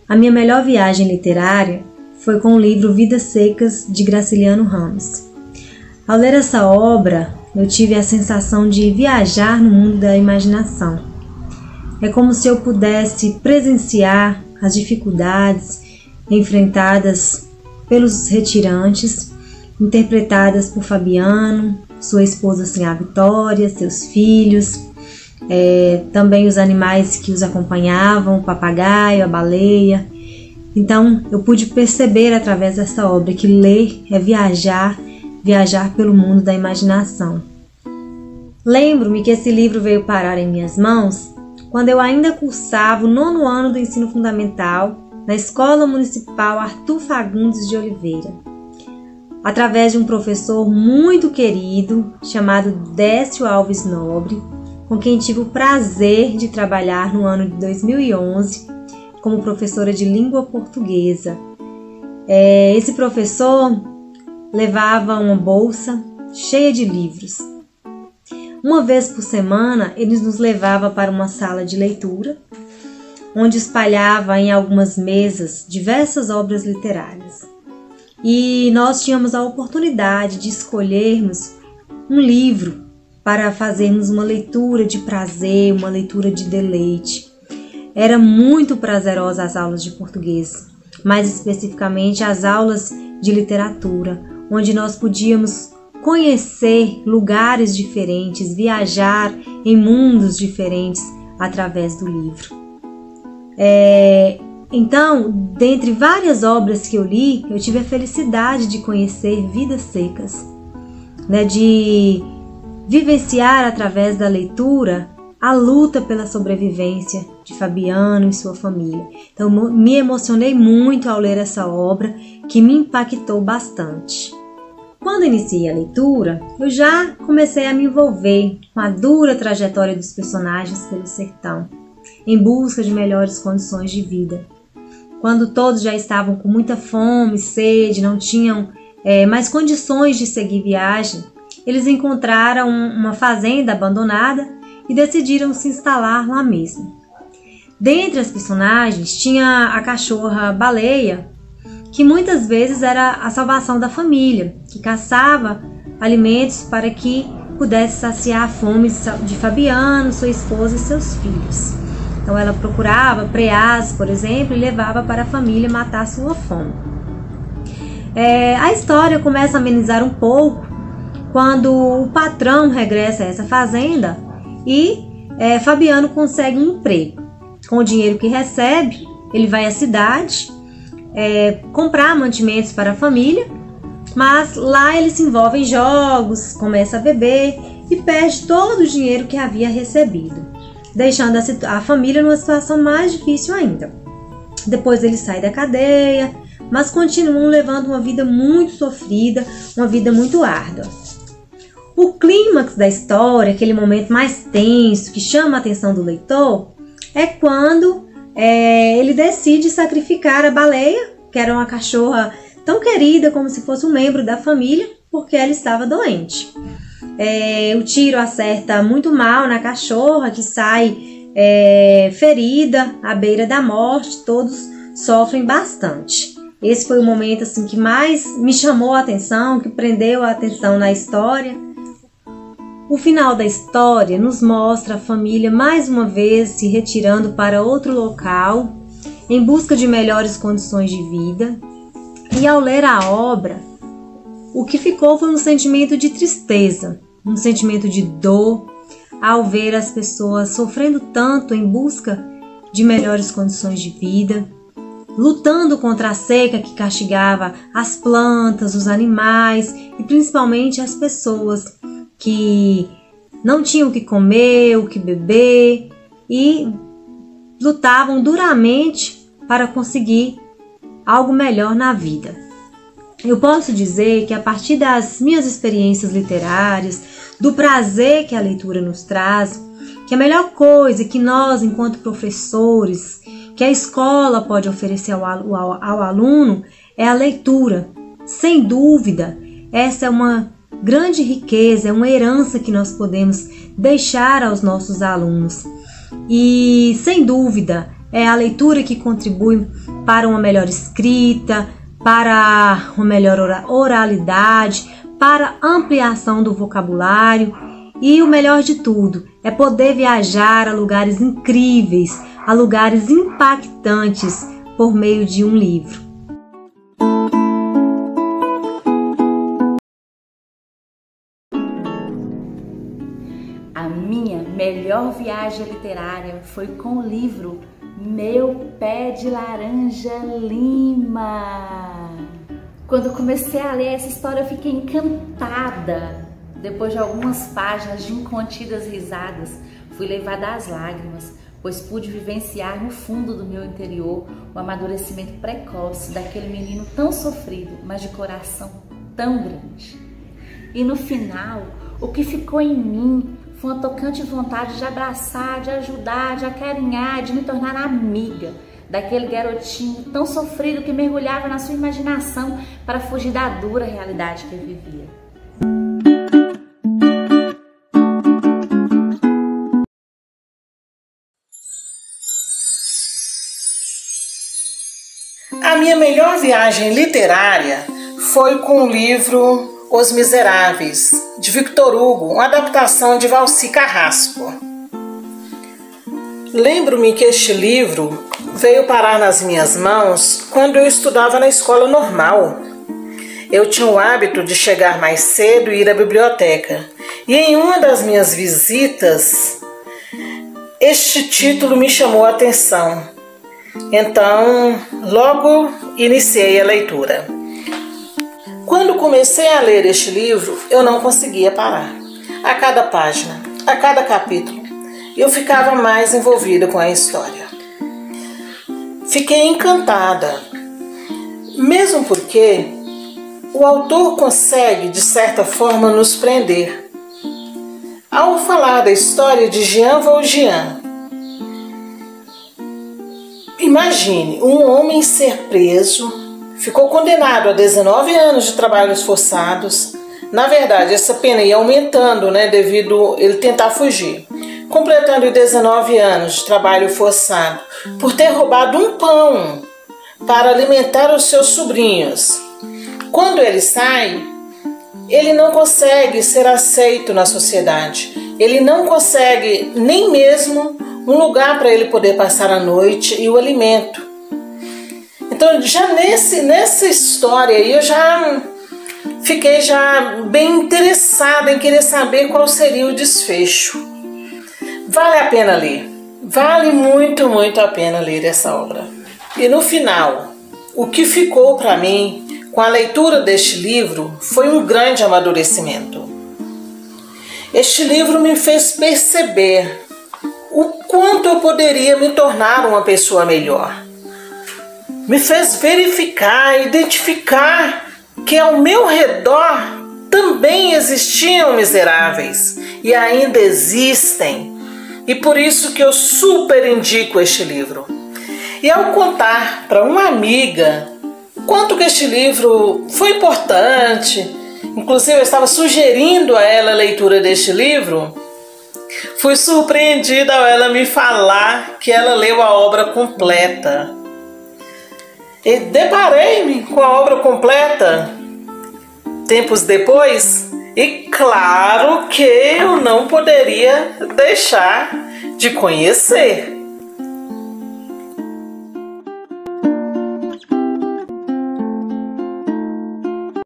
A minha melhor viagem literária foi com o livro Vidas Secas, de Graciliano Ramos. Ao ler essa obra, eu tive a sensação de viajar no mundo da imaginação. É como se eu pudesse presenciar as dificuldades enfrentadas pelos retirantes, interpretadas por Fabiano, sua esposa Sinhá Vitória, seus filhos, também os animais que os acompanhavam, o papagaio, a baleia. Então eu pude perceber através dessa obra que ler é viajar pelo mundo da imaginação. Lembro-me que esse livro veio parar em minhas mãos quando eu ainda cursava o 9º ano do ensino fundamental na Escola Municipal Arthur Fagundes de Oliveira, através de um professor muito querido chamado Décio Alves Nobre, com quem tive o prazer de trabalhar no ano de 2011 como professora de língua portuguesa. Esse professor levava uma bolsa cheia de livros. Uma vez por semana, ele nos levava para uma sala de leitura, onde espalhava em algumas mesas diversas obras literárias. E nós tínhamos a oportunidade de escolhermos um livro para fazermos uma leitura de prazer, uma leitura de deleite. Era muito prazerosa as aulas de português, mais especificamente as aulas de literatura, onde nós podíamos conhecer lugares diferentes, viajar em mundos diferentes através do livro. Então, dentre várias obras que eu li, eu tive a felicidade de conhecer Vidas Secas, de vivenciar através da leitura a luta pela sobrevivência de Fabiano e sua família. Então, me emocionei muito ao ler essa obra, que me impactou bastante. Quando iniciei a leitura, eu já comecei a me envolver com a dura trajetória dos personagens pelo sertão, em busca de melhores condições de vida. Quando todos já estavam com muita fome, sede, não tinham mais condições de seguir viagem, eles encontraram uma fazenda abandonada e decidiram se instalar lá mesmo. Dentre as personagens tinha a cachorra Baleia, que muitas vezes era a salvação da família, que caçava alimentos para que pudesse saciar a fome de Fabiano, sua esposa e seus filhos. Então ela procurava preás, por exemplo, e levava para a família matar sua fome. A história começa a amenizar um pouco quando o patrão regressa a essa fazenda e Fabiano consegue um emprego. Com o dinheiro que recebe, ele vai à cidade comprar mantimentos para a família, mas lá ele se envolve em jogos, começa a beber e perde todo o dinheiro que havia recebido, deixando a família numa situação mais difícil ainda. Depois ele sai da cadeia, mas continuam levando uma vida muito sofrida, uma vida muito árdua. O clímax da história, aquele momento mais tenso que chama a atenção do leitor, é quando ele decide sacrificar a Baleia, que era uma cachorra tão querida como se fosse um membro da família, porque ela estava doente. O tiro acerta muito mal na cachorra, que sai ferida à beira da morte. Todos sofrem bastante. Esse foi o momento assim, que mais me chamou a atenção, que prendeu a atenção na história. O final da história nos mostra a família mais uma vez se retirando para outro local, em busca de melhores condições de vida. E ao ler a obra, o que ficou foi um sentimento de tristeza, um sentimento de dor, ao ver as pessoas sofrendo tanto em busca de melhores condições de vida, lutando contra a seca que castigava as plantas, os animais e principalmente as pessoas que não tinham o que comer, o que beber e lutavam duramente para conseguir algo melhor na vida. Eu posso dizer que a partir das minhas experiências literárias, do prazer que a leitura nos traz, que a melhor coisa que nós, enquanto professores, que a escola pode oferecer ao aluno é a leitura. Sem dúvida, essa é uma grande riqueza, é uma herança que nós podemos deixar aos nossos alunos. E, sem dúvida, é a leitura que contribui para uma melhor escrita, para uma melhor oralidade, para ampliação do vocabulário e o melhor de tudo é poder viajar a lugares incríveis, a lugares impactantes por meio de um livro. A minha melhor viagem literária foi com o livro Meu Pé de Laranja Lima. Quando comecei a ler essa história, eu fiquei encantada. Depois de algumas páginas de incontidas risadas, fui levada às lágrimas, pois pude vivenciar no fundo do meu interior o amadurecimento precoce daquele menino tão sofrido, mas de coração tão grande. E no final, o que ficou em mim foi uma tocante vontade de abraçar, de ajudar, de acarinhar, de me tornar amiga daquele garotinho tão sofrido que mergulhava na sua imaginação para fugir da dura realidade que ele vivia. A minha melhor viagem literária foi com o livro Os Miseráveis, de Victor Hugo, uma adaptação de Valci Carrasco. Lembro-me que este livro veio parar nas minhas mãos quando eu estudava na escola normal. Eu tinha o hábito de chegar mais cedo e ir à biblioteca. E em uma das minhas visitas, este título me chamou a atenção. Então, logo iniciei a leitura. Quando comecei a ler este livro, eu não conseguia parar. A cada página, a cada capítulo, eu ficava mais envolvida com a história. Fiquei encantada, mesmo porque o autor consegue, de certa forma, nos prender. Ao falar da história de Jean Valjean, imagine um homem ser preso, ficou condenado a 19 anos de trabalhos forçados. Na verdade, essa pena ia aumentando, devido ele tentar fugir. Completando 19 anos de trabalho forçado por ter roubado um pão para alimentar os seus sobrinhos. Quando ele sai, ele não consegue ser aceito na sociedade. Ele não consegue nem mesmo um lugar para ele poder passar a noite e o alimento. Então, já nessa história aí, eu já fiquei bem interessada em querer saber qual seria o desfecho. Vale a pena ler. Vale muito, muito a pena ler essa obra. E no final, o que ficou para mim com a leitura deste livro foi um grande amadurecimento. Este livro me fez perceber o quanto eu poderia me tornar uma pessoa melhor. Me fez verificar, identificar que ao meu redor também existiam miseráveis e ainda existem. E por isso que eu super indico este livro. E ao contar para uma amiga quanto que este livro foi importante, inclusive eu estava sugerindo a ela a leitura deste livro, fui surpreendida ao ela me falar que ela leu a obra completa. E deparei-me com a obra completa tempos depois, e claro que eu não poderia deixar de conhecer.